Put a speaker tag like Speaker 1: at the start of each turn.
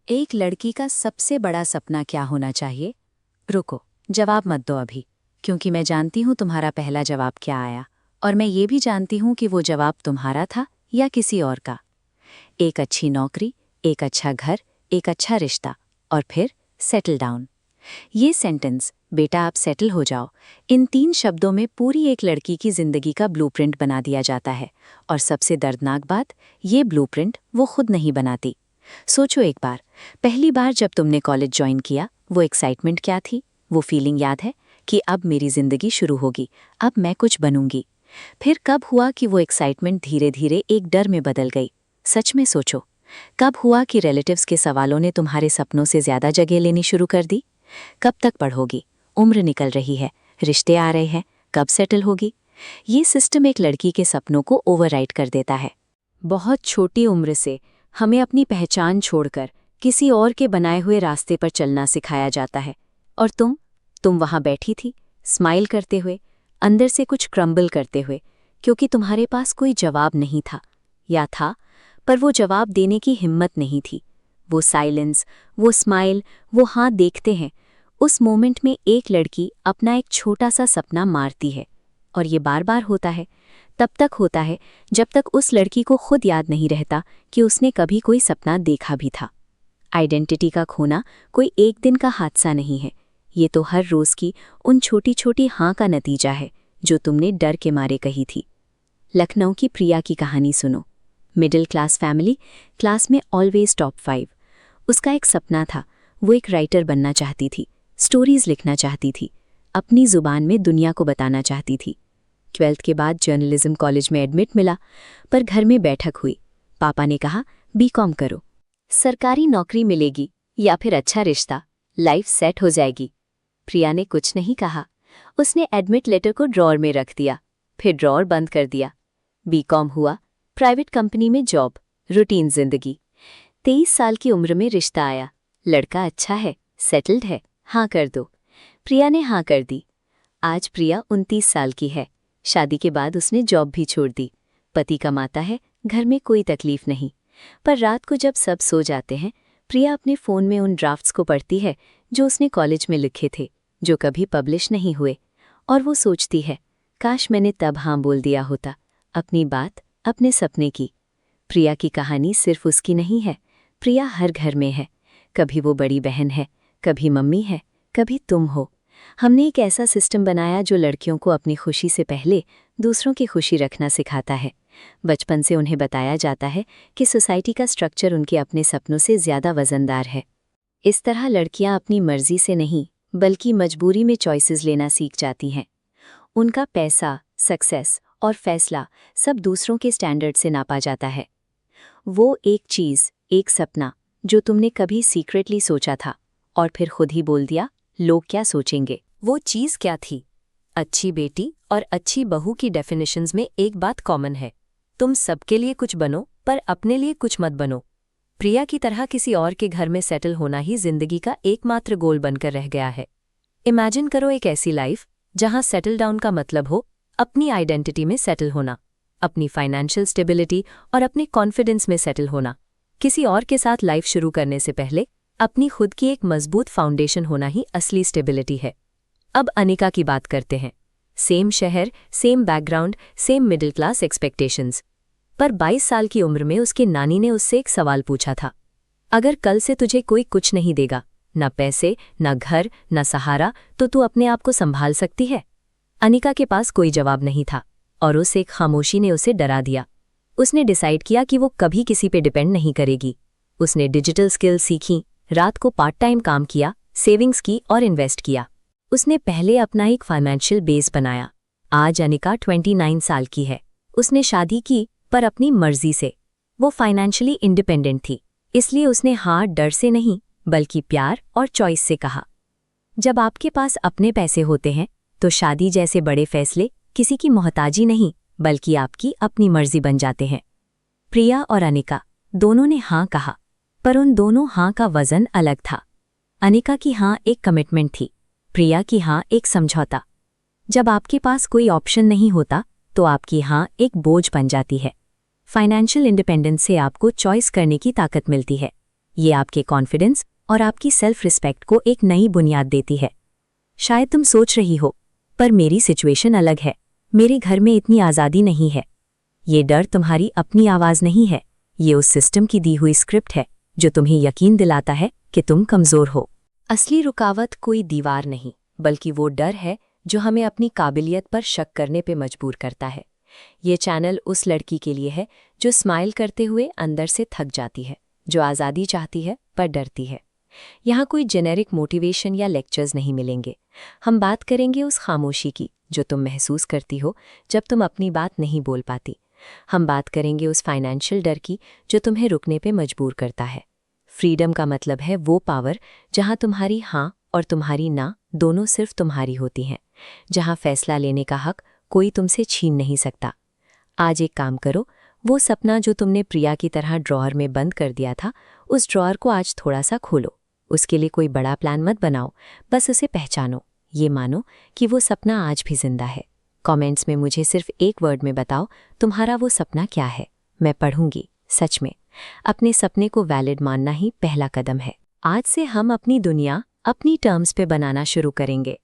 Speaker 1: एक लड़की का सबसे बड़ा सपना क्या होना चाहिए? रुको, जवाब मत दो अभी, क्योंकि मैं जानती हूँ तुम्हारा पहला जवाब क्या आया, और मैं ये भी जानती हूँ कि वो जवाब तुम्हारा था या किसी और का। एक अच्छी नौकरी, एक अच्छा घर, एक अच्छा रिश्ता, और फिर सेटल डाउन। ये सेंटेंस, बेटा आप सेटल हो जाओ, इन 3 शब्दों में पूरी एक लड़की की जिंदगी का ब्लूप्रिंट बना दिया जाता है। और सबसे दर्दनाक बात, ये ब्लूप्रिंट वो खुद नहीं बनाती। सोचो एक बार, पहली बार जब तुमने कॉलेज ज्वाइन किया, वो एक्साइटमेंट क्या थी? वो फीलिंग याद है कि अब मेरी जिंदगी शुरू होगी, अब मैं कुछ बनूंगी। फिर कब हुआ कि वो एक्साइटमेंट धीरे धीरे एक डर में बदल गई? सच में सोचो, कब हुआ कि रिलेटिव्स के सवालों ने तुम्हारे सपनों से ज्यादा जगह लेनी शुरू कर दी? कब तक पढ़ोगी? उम्र निकल रही है, रिश्ते आ रहे हैं, कब सेटल होगी? ये सिस्टम एक लड़की के सपनों को ओवरराइड कर देता है। बहुत छोटी उम्र से हमें अपनी पहचान छोड़कर किसी और के बनाए हुए रास्ते पर चलना सिखाया जाता है। और तुम वहां बैठी थी, स्माइल करते हुए, अंदर से कुछ क्रम्बल करते हुए, क्योंकि तुम्हारे पास कोई जवाब नहीं था, या था, पर वो जवाब देने की हिम्मत नहीं थी। वो साइलेंस, वो स्माइल, वो हाँ देखते हैं, उस मोमेंट में एक लड़की अपना एक छोटा सा सपना मारती है। और ये बार बार होता है, तब तक होता है जब तक उस लड़की को खुद याद नहीं रहता कि उसने कभी कोई सपना देखा भी था। आइडेंटिटी का खोना कोई एक दिन का हादसा नहीं है, ये तो हर रोज की उन छोटी छोटी हाँ का नतीजा है जो तुमने डर के मारे कही थी। लखनऊ की प्रिया की कहानी सुनो। मिडिल क्लास फैमिली, क्लास में ऑलवेज टॉप 5। उसका एक सपना था, वो एक राइटर बनना चाहती थी, स्टोरीज लिखना चाहती थी, अपनी जुबान में दुनिया को बताना चाहती थी। 12th के बाद जर्नलिज्म कॉलेज में एडमिट मिला, पर घर में बैठक हुई। पापा ने कहा बीकॉम करो, सरकारी नौकरी मिलेगी या फिर अच्छा रिश्ता, लाइफ सेट हो जाएगी। प्रिया ने कुछ नहीं कहा, उसने एडमिट लेटर को ड्रॉअर में रख दिया, फिर ड्रॉअर बंद कर दिया। बीकॉम हुआ, प्राइवेट कंपनी में जॉब, रूटीन जिंदगी। 23 साल की उम्र में रिश्ता आया, लड़का अच्छा है, सेटल्ड है, हाँ कर दो। प्रिया ने हाँ कर दी। आज प्रिया 29 साल की है। शादी के बाद उसने जॉब भी छोड़ दी, पति कमाता है, घर में कोई तकलीफ नहीं। पर रात को जब सब सो जाते हैं, प्रिया अपने फ़ोन में उन ड्राफ्ट्स को पढ़ती है जो उसने कॉलेज में लिखे थे, जो कभी पब्लिश नहीं हुए। और वो सोचती है, काश मैंने तब हाँ बोल दिया होता, अपनी बात, अपने सपने की। प्रिया की कहानी सिर्फ उसकी नहीं है, प्रिया हर घर में है। कभी वो बड़ी बहन है, कभी मम्मी है, कभी तुम हो। हमने एक ऐसा सिस्टम बनाया जो लड़कियों को अपनी खुशी से पहले दूसरों की खुशी रखना सिखाता है। बचपन से उन्हें बताया जाता है कि सोसाइटी का स्ट्रक्चर उनके अपने सपनों से ज़्यादा वजनदार है। इस तरह लड़कियां अपनी मर्जी से नहीं, बल्कि मजबूरी में चॉइसेस लेना सीख जाती हैं। उनका पैसा, सक्सेस और फैसला सब दूसरों के स्टैंडर्ड से नापा जाता है। वो एक चीज़, एक सपना जो तुमने कभी सीक्रेटली सोचा था और फिर खुद ही बोल दिया, लोग क्या सोचेंगे। वो चीज़ क्या थी? अच्छी बेटी और अच्छी बहू की डेफिनेशंस में एक बात कॉमन है, तुम सबके लिए कुछ बनो पर अपने लिए कुछ मत बनो। प्रिया की तरह किसी और के घर में सेटल होना ही जिंदगी का एकमात्र गोल बनकर रह गया है। इमेजिन करो एक ऐसी लाइफ जहां सेटल डाउन का मतलब हो अपनी आइडेंटिटी में सेटल होना, अपनी फाइनेंशियल स्टेबिलिटी और अपने कॉन्फिडेंस में सेटल होना। किसी और के साथ लाइफ शुरू करने से पहले अपनी खुद की एक मजबूत फाउंडेशन होना ही असली स्टेबिलिटी है। अब अनिका की बात करते हैं। सेम शहर, same background, same middle class expectations. पर 22 साल की उम्र में उसकी नानी ने उससे एक सवाल पूछा था, अगर कल से तुझे कोई कुछ नहीं देगा, ना पैसे, ना घर, ना सहारा, तो तू अपने आप को संभाल सकती है? अनिका के पास कोई जवाब नहीं था, और उस एक खामोशी ने उसे डरा दिया। उसने डिसाइड किया कि वो कभी किसी पे डिपेंड नहीं करेगी। उसने डिजिटल स्किल्स सीखी, रात को पार्ट टाइम काम किया, सेविंग्स की और इन्वेस्ट किया। उसने पहले अपना एक फाइनेंशियल बेस बनाया। आज अनिका 29 साल की है। उसने शादी की, पर अपनी मर्जी से। वो फाइनेंशियली इंडिपेंडेंट थी, इसलिए उसने हाँ डर से नहीं, बल्कि प्यार और चॉइस से कहा। जब आपके पास अपने पैसे होते हैं तो शादी जैसे बड़े फैसले किसी की मोहताजी नहीं, बल्कि आपकी अपनी मर्जी बन जाते हैं। प्रिया और अनिका दोनों ने हाँ कहा, पर उन दोनों हाँ का वजन अलग था। अनिका की हाँ एक कमिटमेंट थी, प्रिया की हाँ एक समझौता। जब आपके पास कोई ऑप्शन नहीं होता तो आपकी हाँ एक बोझ बन जाती है। फाइनेंशियल इंडिपेंडेंस से आपको चॉइस करने की ताकत मिलती है, ये आपके कॉन्फिडेंस और आपकी सेल्फ रिस्पेक्ट को एक नई बुनियाद देती है। शायद तुम सोच रही हो, पर मेरी सिचुएशन अलग है, मेरे घर में इतनी आज़ादी नहीं है। ये डर तुम्हारी अपनी आवाज़ नहीं है, ये उस सिस्टम की दी हुई स्क्रिप्ट है जो तुम्हें यकीन दिलाता है कि तुम कमज़ोर हो। असली रुकावट कोई दीवार नहीं, बल्कि वो डर है जो हमें अपनी काबिलियत पर शक करने पे मजबूर करता है। ये चैनल उस लड़की के लिए है जो स्माइल करते हुए अंदर से थक जाती है, जो आज़ादी चाहती है पर डरती है। यहाँ कोई जेनेरिक मोटिवेशन या लेक्चर्स नहीं मिलेंगे। हम बात करेंगे उस खामोशी की जो तुम महसूस करती हो जब तुम अपनी बात नहीं बोल पाती। हम बात करेंगे उस फाइनेंशियल डर की जो तुम्हें रुकने पे मजबूर करता है। फ्रीडम का मतलब है वो पावर जहाँ तुम्हारी हाँ और तुम्हारी ना दोनों सिर्फ तुम्हारी होती हैं, जहाँ फैसला लेने का हक कोई तुमसे छीन नहीं सकता। आज एक काम करो, वो सपना जो तुमने प्रिया की तरह ड्रॉअर में बंद कर दिया था, उस ड्रॉअर को आज थोड़ा सा खोलो। उसके लिए कोई बड़ा प्लान मत बनाओ, बस उसे पहचानो। ये मानो कि वो सपना आज भी जिंदा है। कमेंट्स में मुझे सिर्फ एक वर्ड में बताओ, तुम्हारा वो सपना क्या है। मैं पढ़ूंगी। सच में अपने सपने को वैलिड मानना ही पहला कदम है। आज से हम अपनी दुनिया अपनी टर्म्स पे बनाना शुरू करेंगे।